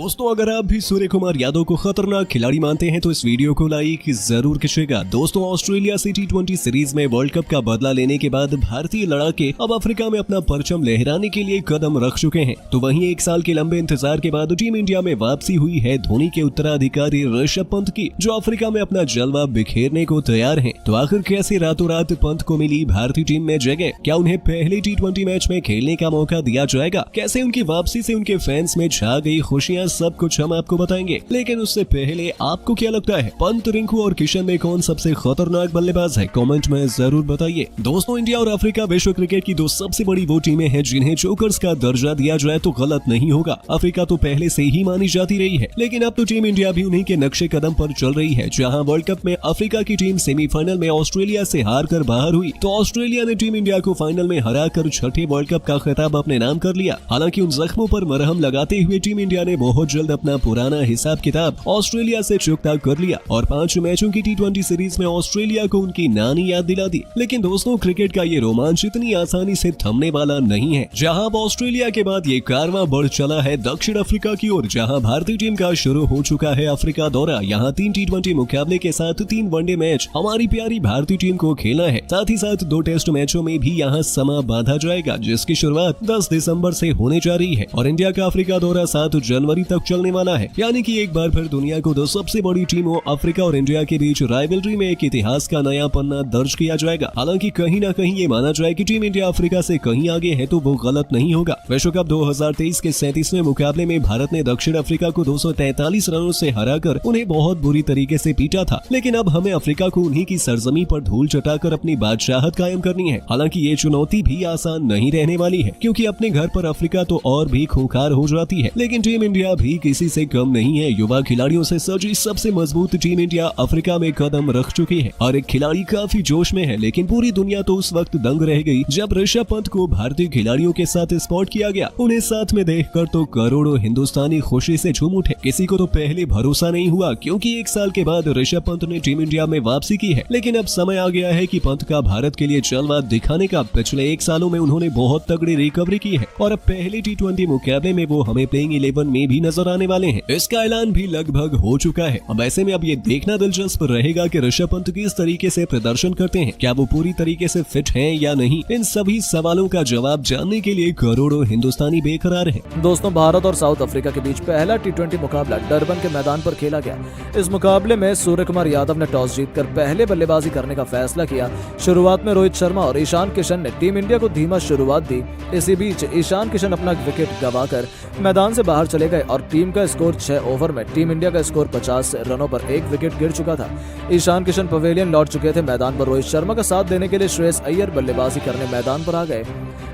दोस्तों अगर आप भी सूर्य कुमार यादव को खतरनाक खिलाड़ी मानते हैं तो इस वीडियो को लाइक जरूर कीजिएगा। दोस्तों ऑस्ट्रेलिया से T20 सीरीज में वर्ल्ड कप का बदला लेने के बाद भारतीय लड़ाके अब अफ्रीका में अपना परचम लहराने के लिए कदम रख चुके हैं। तो वहीं एक साल के लंबे इंतजार के बाद टीम इंडिया में वापसी हुई है धोनी के उत्तराधिकारी ऋषभ पंत की, जो अफ्रीका में अपना जलवा बिखेरने को तैयार है। तो आखिर कैसे रातों रात पंत को मिली भारतीय टीम में जगह, क्या उन्हें पहले T20 मैच में खेलने का मौका दिया जाएगा, कैसे उनकी वापसी से उनके फैंस में छा गई खुशियां, सब कुछ हम आपको बताएंगे। लेकिन उससे पहले आपको क्या लगता है, पंत, रिंकू और किशन में कौन सबसे खतरनाक बल्लेबाज है? कमेंट में जरूर बताइए। दोस्तों इंडिया और अफ्रीका विश्व क्रिकेट की दो सबसे बड़ी वो टीमें हैं जिन्हें जोकर्स का दर्जा दिया जाए तो गलत नहीं होगा। अफ्रीका तो पहले से ही मानी जाती रही है, लेकिन अब तो टीम इंडिया भी उन्हीं के नक्शे कदम पर चल रही है। जहां वर्ल्ड कप में अफ्रीका की टीम सेमीफाइनल में ऑस्ट्रेलिया से हार कर बाहर हुई, तो ऑस्ट्रेलिया ने टीम इंडिया को फाइनल में हराकर छठे वर्ल्ड कप का खिताब अपने नाम कर लिया। हालांकि उन जख्मों पर मरहम लगाते हुए टीम इंडिया ने बहुत जल्द अपना पुराना हिसाब किताब ऑस्ट्रेलिया से चुकता कर लिया और 5 मैचों की T20 सीरीज में ऑस्ट्रेलिया को उनकी नानी याद दिला दी। लेकिन दोस्तों क्रिकेट का ये रोमांच इतनी आसानी से थमने वाला नहीं है। जहां अब ऑस्ट्रेलिया के बाद ये कारवां बढ़ चला है दक्षिण अफ्रीका की ओर, जहां भारतीय टीम का शुरू हो चुका है अफ्रीका दौरा। यहाँ 3 T20 मुकाबले के साथ 3 वनडे मैच हमारी प्यारी भारतीय टीम को खेलना है। साथ ही साथ 2 टेस्ट मैचों में भी यहाँ समा बांधा जाएगा, जिसकी शुरुआत 10 दिसंबर से होने जा रही है और इंडिया का अफ्रीका दौरा 7 जनवरी तक चलने वाला है। यानी कि एक बार फिर दुनिया को 2 सबसे बड़ी टीमों अफ्रीका और इंडिया के बीच राइवलरी में एक इतिहास का नया पन्ना दर्ज किया जाएगा। हालांकि कहीं ना कहीं ये माना जाए कि टीम इंडिया अफ्रीका से कहीं आगे है तो वो गलत नहीं होगा। विश्व कप 2023 के 37वें मुकाबले में भारत ने दक्षिण अफ्रीका को 243 रनों से हराकर उन्हें बहुत बुरी तरीके से पीटा था। लेकिन अब हमें अफ्रीका को उन्हीं की सरजमी पर धूल चटाकर अपनी बादशाहत कायम करनी है। हालांकि ये चुनौती भी आसान नहीं रहने वाली है, क्योंकि अपने घर पर अफ्रीका तो और भी खूंखार हो जाती है, लेकिन टीम इंडिया भी किसी से कम नहीं है। युवा खिलाड़ियों से सजी सबसे मजबूत टीम इंडिया अफ्रीका में कदम रख चुकी है और एक खिलाड़ी काफी जोश में है। लेकिन पूरी दुनिया तो उस वक्त दंग रह गई जब ऋषभ पंत को भारतीय खिलाड़ियों के साथ स्पॉट किया गया। उन्हें साथ में देखकर तो करोड़ों हिंदुस्तानी खुशी से झूम उठे। किसी को तो पहले भरोसा नहीं हुआ, क्योंकि एक साल के बाद ऋषभ पंत ने टीम इंडिया में वापसी की है। लेकिन अब समय आ गया है कि पंत का भारत के लिए जलवा दिखाने का। पिछले 1 सालों में उन्होंने बहुत तगड़ी रिकवरी की है और अब पहले T20 मुकाबले में वो हमें प्लेइंग 11 में भी नजर आने वाले हैं। इसका ऐलान भी लगभग हो चुका है। अब ऐसे में अब ये देखना दिलचस्प रहेगा कि ऋषभ पंत किस तरीके से प्रदर्शन करते हैं, क्या वो पूरी तरीके से फिट हैं या नहीं। इन सभी सवालों का जवाब जानने के लिए करोड़ों हिंदुस्तानी बेकरार हैं। दोस्तों भारत और साउथ अफ्रीका के बीच पहला T20 मुकाबला डरबन के मैदान पर खेला गया। इस मुकाबले में सूर्य कुमार यादव ने टॉस जीतकर पहले बल्लेबाजी करने का फैसला किया। शुरुआत में रोहित शर्मा और ईशान किशन ने टीम इंडिया को धीमा शुरुआत दी। इसी बीच ईशान किशन अपना विकेट गंवाकर मैदान से बाहर चले गए और टीम का स्कोर 6 ओवर में टीम इंडिया का स्कोर 50 रनों पर 1 विकेट गिर चुका था। ईशान किशन पवेलियन लौट चुके थे। मैदान पर रोहित शर्मा का साथ देने के लिए श्रेयस अय्यर बल्लेबाजी करने मैदान पर आ गए।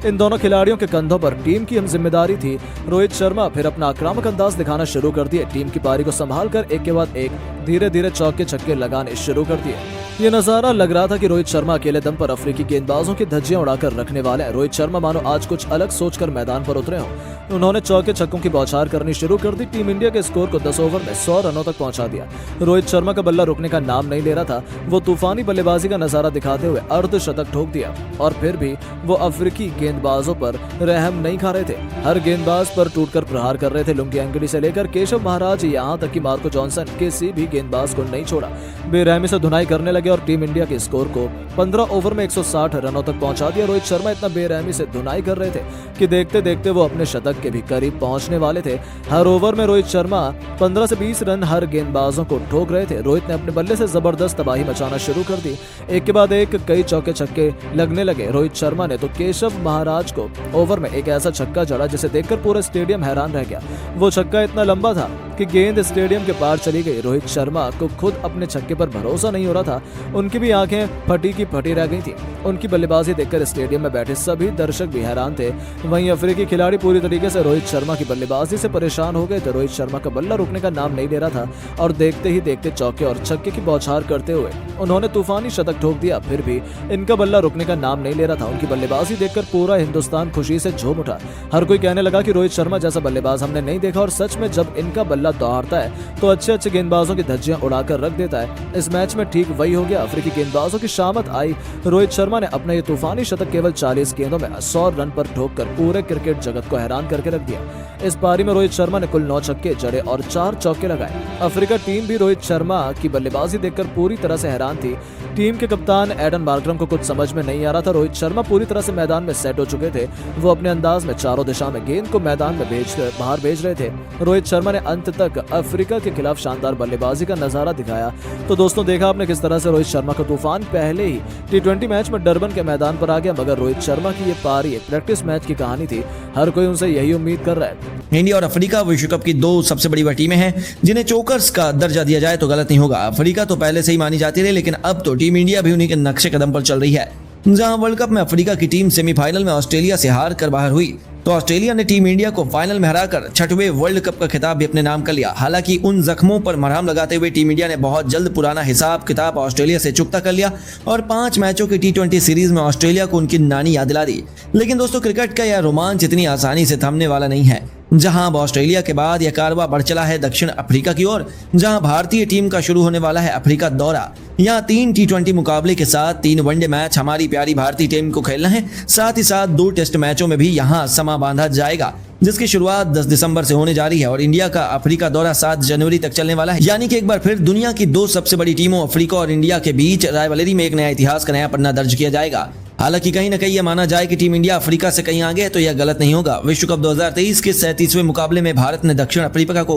इन दोनों खिलाड़ियों के कंधों पर टीम की जिम्मेदारी थी। रोहित शर्मा फिर अपना आक्रामक अंदाज दिखाना शुरू कर दिए। टीम की पारी को संभालकर एक के बाद एक धीरे धीरे चौके छक्के लगाने शुरू कर दिए। ये नजारा लग रहा था कि रोहित शर्मा अकेले दम पर अफ्रीकी गेंदबाजों की धज्जियां उड़ाकर रखने वाले हैं। रोहित शर्मा मानो आज कुछ अलग सोचकर मैदान पर उतरे हों। उन्होंने चौके छक्कों की बौछार करनी शुरू कर दी। टीम इंडिया के स्कोर को 10 ओवर में 100 रनों तक पहुंचा दिया। रोहित शर्मा का बल्ला रुकने का नाम नहीं ले रहा था। वो तूफानी बल्लेबाजी का नजारा दिखाते हुए अर्धशतक ठोक दिया और फिर भी वो अफ्रीकी गेंदबाजों पर रहम नहीं खा रहे थे। हर गेंदबाज पर टूटकर प्रहार कर रहे थे। लुंगी एंगली से लेकर केशव महाराज, यहाँ तक कि मार्को जॉनसन किसी भी गेंदबाज को नहीं छोड़ा। बेरहमी से धुनाई करने लगे और टीम इंडिया के स्कोर को 15 ओवर में 160 रनों तक पहुंचा दिया। रोहित शर्मा इतना बेरहमी से धुनाई कर रहे थे कि देखते देखते वो अपने शतक के भी करीब पहुंचने वाले थे। हर ओवर में रोहित शर्मा 15 से 20 रन हर गेंदबाजों को ठोक रहे थे। रोहित ने अपने बल्ले से जबरदस्त तबाही मचाना शुरू कर दी। एक के बाद एक कई चौके छक्के लगने लगे। रोहित शर्मा ने तो केशव महाराज को ओवर में एक ऐसा छक्का जड़ा जिसे देखकर पूरा स्टेडियम हैरान रह गया। वो छक्का इतना लंबा था कि गेंद स्टेडियम के पार चली गई। रोहित शर्मा को खुद अपने छक्के पर भरोसा नहीं हो रहा था। उनकी भी आंखें फटी की फटी रह गई थी। उनकी बल्लेबाजी देखकर स्टेडियम में बैठे सभी दर्शक भी हैरान थे। वहीं अफ्रीकी खिलाड़ी पूरी तरीके से रोहित शर्मा की बल्लेबाजी से परेशान हो गए थे। रोहित शर्मा का बल्ला रुकने का नाम नहीं ले रहा था और देखते ही देखते चौके और छक्के की बौछार करते हुए उन्होंने तूफानी शतक ठोक दिया। फिर भी इनका बल्ला रुकने का नाम नहीं ले रहा था। उनकी बल्लेबाजी देखकर पूरा हिंदुस्तान खुशी से झूम उठा। हर कोई कहने लगा कि रोहित शर्मा जैसा बल्लेबाज हमने नहीं देखा और सच में जब इनका बल्ला दौड़ता है तो अच्छे अच्छे गेंदबाजों की धज्जियां उड़ाकर रख देता है। इस मैच में ठीक वही हो गया। अफ्रीकी गेंदबाजों की शामत आई। रोहित शर्मा ने अपना ये तूफानी शतक केवल 40 गेंदों में 100 रन पर ठोककर पूरे क्रिकेट जगत को हैरान करके रख दिया। इस पारी में रोहित शर्मा ने कुल 9 छक्के जड़े और 4 चौके लगाए। अफ्रीका टीम भी रोहित शर्मा की बल्लेबाजी देखकर पूरी तरह से हैरान थी। टीम के कप्तान एडन मार्करम को कुछ समझ में नहीं आ रहा था। रोहित शर्मा पूरी तरह से मैदान में सेट हो चुके थे। वो अपने अंदाज में चारों दिशा में गेंद को मैदान में बाहर भेज रहे थे। रोहित शर्मा ने अंत तक अफ्रीका के खिलाफ शानदार बल्लेबाजी का नजारा दिखाया। तो दोस्तों, देखा आपने किस तरह से रोहित शर्मा का तूफान पहले ही T20 मैच में डरबन के मैदान पर आ गया। मगर रोहित शर्मा की ये पारी एक प्रैक्टिस मैच की कहानी थी। हर कोई उनसे यही उम्मीद कर रहा है। इंडिया और अफ्रीका विश्व कप की 2 सबसे बड़ी वह टीमें हैं जिन्हें चोकर्स का दर्जा दिया जाए तो गलत नहीं होगा। अफ्रीका तो पहले से ही मानी जाती रही, लेकिन अब तो टीम इंडिया भी उन्हीं के नक्शे कदम पर चल रही है। जहां वर्ल्ड कप में अफ्रीका की टीम सेमीफाइनल में ऑस्ट्रेलिया से हार कर बाहर हुई, तो ऑस्ट्रेलिया ने टीम इंडिया को फाइनल में हराकर 6वें वर्ल्ड कप का खिताब भी अपने नाम कर लिया। हालांकि उन जख्मों पर मरहम लगाते हुए टीम इंडिया ने बहुत जल्द पुराना हिसाब किताब ऑस्ट्रेलिया से चुकता कर लिया और 5 मैचों की T20 सीरीज में ऑस्ट्रेलिया को उनकी नानी याद दिला दी। लेकिन दोस्तों, क्रिकेट का यह रोमांच इतनी आसानी से थमने वाला नहीं है। जहां अब ऑस्ट्रेलिया के बाद यह कारवां बढ़ चला है दक्षिण अफ्रीका की ओर, जहां भारतीय टीम का शुरू होने वाला है अफ्रीका दौरा। यहाँ 3 T20 मुकाबले के साथ 3 वनडे मैच हमारी प्यारी भारतीय टीम को खेलना है। साथ ही साथ 2 टेस्ट मैचों में भी यहाँ समा बांधा जाएगा, जिसकी शुरुआत 10 दिसंबर से होने जा रही है और इंडिया का अफ्रीका दौरा 7 जनवरी तक चलने वाला है। यानी कि एक बार फिर दुनिया की 2 सबसे बड़ी टीमों अफ्रीका और इंडिया के बीच राइवलरी में एक नया इतिहास का नया पन्ना दर्ज किया जाएगा। हालांकि कहीं न कहीं यह माना जाए कि टीम इंडिया अफ्रीका से कहीं आगे है तो यह गलत नहीं होगा। विश्व कप 2023 के 37वें मुकाबले में भारत ने दक्षिण अफ्रीका को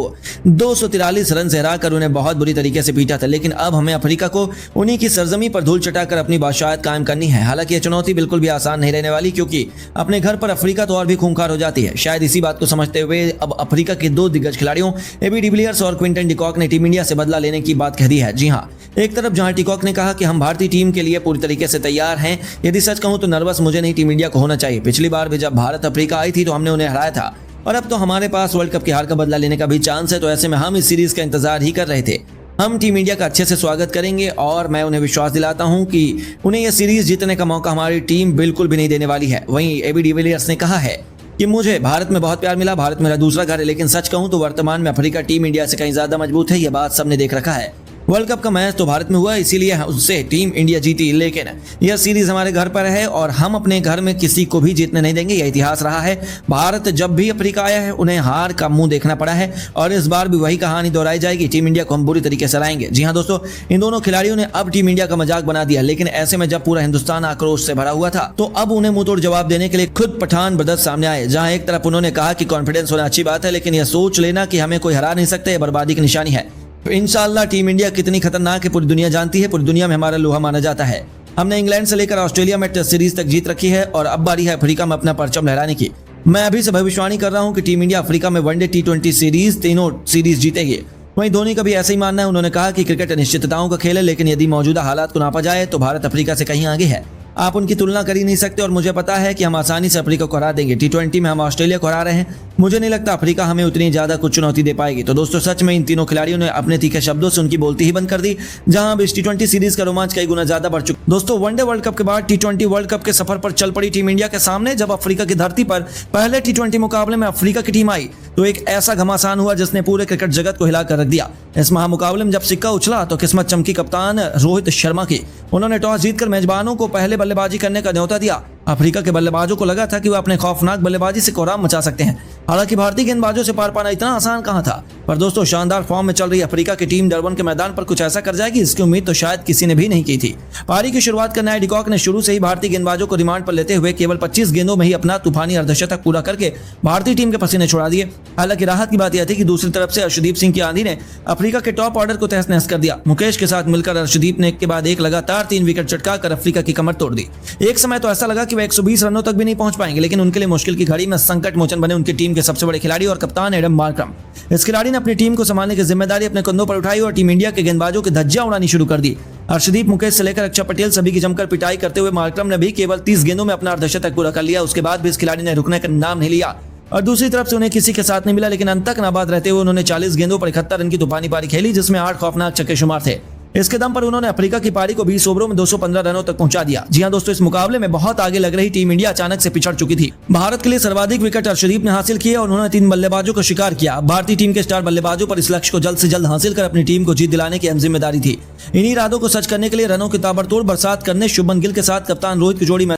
243 रन से हराकर उन्हें बहुत बुरी तरीके से पीटा था। लेकिन अब हमें अफ्रीका को उन्हीं की सरजमी पर धूल चटाकर अपनी बादशाहत कायम करनी है। हालांकि यह चुनौती बिल्कुल भी आसान नहीं रहने वाली, क्योंकि अपने घर पर अफ्रीका तो और भी खूंखार हो जाती है। शायद इसी बात को समझते हुए अब अफ्रीका के 2 दिग्गज खिलाड़ियों एबी डिविलियर्स और क्विंटन डिकॉक ने टीम इंडिया से बदला लेने की बात कह दी है। जी हाँ, एक तरफ जहां डिकॉक ने कहा कि हम भारतीय टीम के लिए पूरी तरीके से तैयार हैं, यदि सच कहूं तो नर्वस मुझे नहीं, टीम इंडिया को होना चाहिए। पिछली बार भी जब भारत अफ्रीका आई थी तो हमने उन्हें हराया था और अब तो हमारे पास वर्ल्ड कप की हार का बदला लेने का भी चांस है। तो ऐसे में हम इस सीरीज का इंतजार ही कर रहे थे। हम टीम इंडिया का अच्छे से स्वागत करेंगे और मैं उन्हें विश्वास दिलाता हूं कि उन्हें यह सीरीज जीतने का मौका हमारी टीम बिल्कुल भी नहीं देने वाली है। वहीं एबी डिविलियर्स ने कहा है कि मुझे भारत में बहुत प्यार मिला, भारत मेरा दूसरा घर है, लेकिन सच कहूं तो वर्तमान में अफ्रीका टीम इंडिया से कहीं ज्यादा मजबूत है। यह बात सबने देख रखा है। वर्ल्ड कप का मैच तो भारत में हुआ, इसीलिए उससे टीम इंडिया जीती, लेकिन यह सीरीज हमारे घर पर है और हम अपने घर में किसी को भी जीतने नहीं देंगे। यह इतिहास रहा है। भारत जब भी अफ्रीका आया है उन्हें हार का मुंह देखना पड़ा है और इस बार भी वही कहानी दोहराई जाएगी। टीम इंडिया को हम बुरी तरीके से हराएंगे। जी हाँ दोस्तों, इन दोनों खिलाड़ियों ने अब टीम इंडिया का मजाक बना दिया। लेकिन ऐसे में जब पूरा हिंदुस्तान आक्रोश से भरा हुआ था तो अब उन्हें मुंहतोड़ जवाब देने के लिए खुद पठान ब्रदर्स सामने आए। जहां एक तरफ उन्होंने कहा कि कॉन्फिडेंस होना अच्छी बात है, लेकिन यह सोच लेना कि हमें कोई हरा नहीं सकता, यह बर्बादी की निशानी है। इंशाअल्लाह टीम इंडिया कितनी खतरनाक है पूरी दुनिया जानती है। पूरी दुनिया में हमारा लोहा माना जाता है। हमने इंग्लैंड से लेकर ऑस्ट्रेलिया में टेस्ट सीरीज तक जीत रखी है और अब बारी है अफ्रीका में अपना परचम लहराने की। मैं अभी से भविष्यवाणी कर रहा हूं कि टीम इंडिया अफ्रीका में वनडे T20 सीरीज तीनों सीरीज जीतेगी। वहीं धोनी का भी ऐसा ही मानना है। उन्होंने कहा कि क्रिकेट अनिश्चितताओं का खेल है, लेकिन यदि मौजूदा हालात को नापा जाए तो भारत अफ्रीका से कहीं आगे है। आप उनकी तुलना कर ही नहीं सकते और मुझे पता है कि हम आसानी से अफ्रीका को हरा देंगे। T20 में हम ऑस्ट्रेलिया को हरा रहे हैं। मुझे नहीं लगता अफ्रीका हमें उतनी ज्यादा कुछ चुनौती दे पाएगी। तो दोस्तों, सच में इन तीनों खिलाड़ियों ने अपने तीखे शब्दों से उनकी बोलती ही बंद कर दी। जहां अब इस T20 सीरीज का रोमांच कई गुना ज्यादा बढ़ चुका। दोस्तों, वनडे वर्ल्ड कप के बाद T20 वर्ल्ड कप के सफर पर चल पड़ी टीम इंडिया के सामने। जब अफ्रीका की धरती पर पहले T20 मुकाबले में अफ्रीका की टीम आई तो एक ऐसा घमासान हुआ जिसने पूरे क्रिकेट जगत को हिला कर रख दिया। इस महामुकाबले में जब सिक्का उछला तो किस्मत चमकी कप्तान रोहित शर्मा की। उन्होंने टॉस जीतकर मेजबानों को पहले बल्लेबाजी करने का न्योता दिया। अफ्रीका के बल्लेबाजों को लगा था कि वह अपने खौफनाक बल्लेबाजी से कोहराम मचा सकते हैं। हालांकि भारतीय गेंदबाजों से पार पाना इतना आसान कहां था। पर दोस्तों, शानदार फॉर्म में चल रही अफ्रीका की टीम डरबन के मैदान पर कुछ ऐसा कर जाएगी इसकी उम्मीद तो शायद किसी ने भी नहीं की थी। पारी की शुरुआत करने आए डिकॉक ने शुरू से ही भारतीय गेंदबाजों को रिमांड पर लेते हुए केवल 25 गेंदों में ही अपना तूफानी अर्धशतक पूरा करके भारतीय टीम के पसीने छुड़ा दिए। हालांकि राहत की बात यह थी कि दूसरी तरफ से अर्शदीप सिंह की आंधी ने अफ्रीका के टॉप ऑर्डर को तहस नहस कर दिया। मुकेश के साथ मिलकर अर्शदीप ने एक के बाद एक लगातार 3 विकेट चटकाकर अफ्रीका की कमर तोड़ दी। एक समय तो ऐसा लगा कि वह 120 रनों तक भी नहीं पहुंच पाएंगे, लेकिन उनके लिए मुश्किल की घड़ी में संकट मोचन बने उनकी टीम के सबसे बड़े खिलाड़ी और कप्तान एडम मार्करम। इस खिलाड़ी ने अपनी टीम को संभालने की जिम्मेदारी अपने कंधों पर उठाई और टीम इंडिया के गेंदबाजों की धज्जियां उड़ानी शुरू कर दी। अर्शदीप, मुकेश से लेकर अक्षर पटेल सभी की जमकर पिटाई करते हुए मार्करम ने भी केवल 30 गेंदों में अपना अर्धशतक पूरा कर लिया। उसके बाद भी इस खिलाड़ी ने रुकने का नाम नहीं लिया और दूसरी तरफ से उन्हें किसी के साथ नहीं मिला। लेकिन अंत तक नाबाद रहते हुए उन्होंने 40 गेंदों पर 71 रन की तूफानी पारी खेली, जिसमें 8 खौफनाक छक्के शुमार थे। इसके दम पर उन्होंने अफ्रीका की पारी को 20 ओवरों में 215 रनों तक पहुंचा दिया। जी हां दोस्तों, इस मुकाबले में बहुत आगे लग रही टीम इंडिया अचानक से पिछड़ चुकी थी। भारत के लिए सर्वाधिक विकेट अर्शदीप ने हासिल किए और उन्होंने 3 बल्लेबाजों को शिकार किया। भारतीय टीम के स्टार बल्लेबाजों पर इस लक्ष्य को जल्द से जल्द हासिल कर अपनी टीम को जीत दिलाने की अहम जिम्मेदारी थी। इन्हीं इरादों को सच करने के लिए रनों की ताबड़तोड़ बरसात करने शुभमन गिल के साथ कप्तान रोहित की जोड़ी